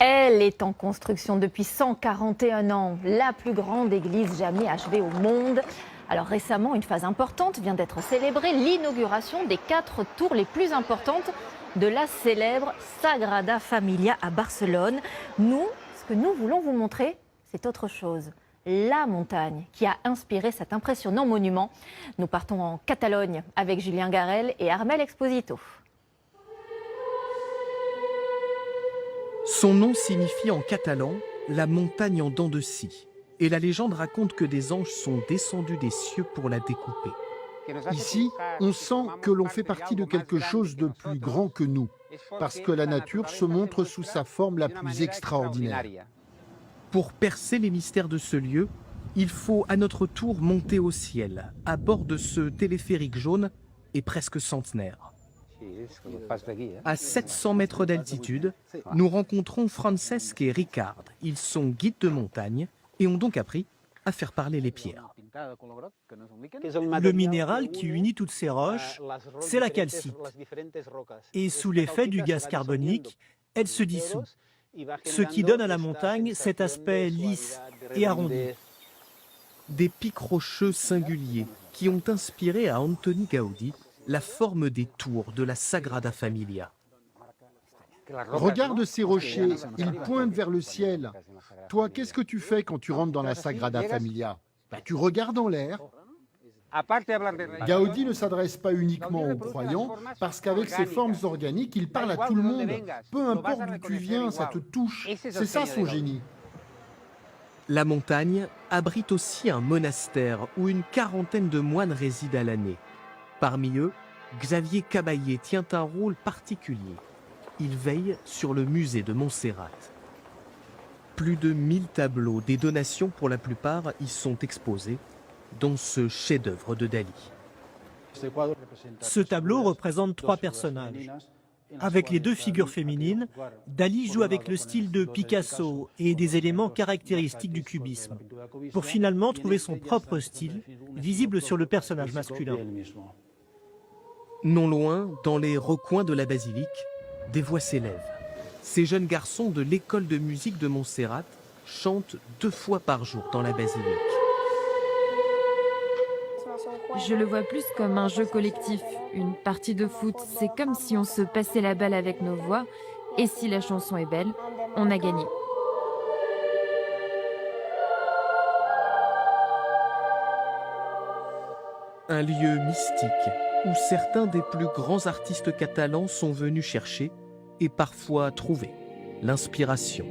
Elle est en construction depuis 141 ans, la plus grande église jamais achevée au monde. Alors récemment, une phase importante vient d'être célébrée, l'inauguration des 4 tours les plus importantes de la célèbre Sagrada Familia à Barcelone. Nous, ce que nous voulons vous montrer, c'est autre chose. La montagne qui a inspiré cet impressionnant monument. Nous partons en Catalogne avec Julien Garel et Armel Exposito. Son nom signifie en catalan « la montagne en dents de scie ». Et la légende raconte que des anges sont descendus des cieux pour la découper. Ici, on sent que l'on fait partie de quelque chose de plus grand que nous, parce que la nature se montre sous sa forme la plus extraordinaire. Pour percer les mystères de ce lieu, il faut à notre tour monter au ciel, à bord de ce téléphérique jaune et presque centenaire. À 700 mètres d'altitude, nous rencontrons Francesc et Ricard. Ils sont guides de montagne et ont donc appris à faire parler les pierres. Le minéral qui unit toutes ces roches, c'est la calcite. Et sous l'effet du gaz carbonique, elle se dissout, ce qui donne à la montagne cet aspect lisse et arrondi. Des pics rocheux singuliers qui ont inspiré à Antoni Gaudí la forme des tours de la Sagrada Familia. Regarde ces rochers, ils pointent vers le ciel. Toi, qu'est-ce que tu fais quand tu rentres dans la Sagrada Familia? Tu regardes en l'air. Gaudí ne s'adresse pas uniquement aux croyants, parce qu'avec ses formes organiques, il parle à tout le monde. Peu importe d'où tu viens, ça te touche. C'est ça son génie. La montagne abrite aussi un monastère où une quarantaine de moines résident à l'année. Parmi eux, Xavier Caballé tient un rôle particulier. Il veille sur le musée de Montserrat. Plus de 1000 tableaux, des donations pour la plupart, y sont exposés, dont ce chef-d'œuvre de Dali. Ce tableau représente 3 personnages. Avec les 2 figures féminines, Dali joue avec le style de Picasso et des éléments caractéristiques du cubisme, pour finalement trouver son propre style, visible sur le personnage masculin. Non loin, dans les recoins de la basilique, des voix s'élèvent. Ces jeunes garçons de l'école de musique de Montserrat chantent 2 fois par jour dans la basilique. Je le vois plus comme un jeu collectif, une partie de foot. C'est comme si on se passait la balle avec nos voix, et si la chanson est belle, on a gagné. Un lieu mystique où certains des plus grands artistes catalans sont venus chercher et parfois trouver l'inspiration.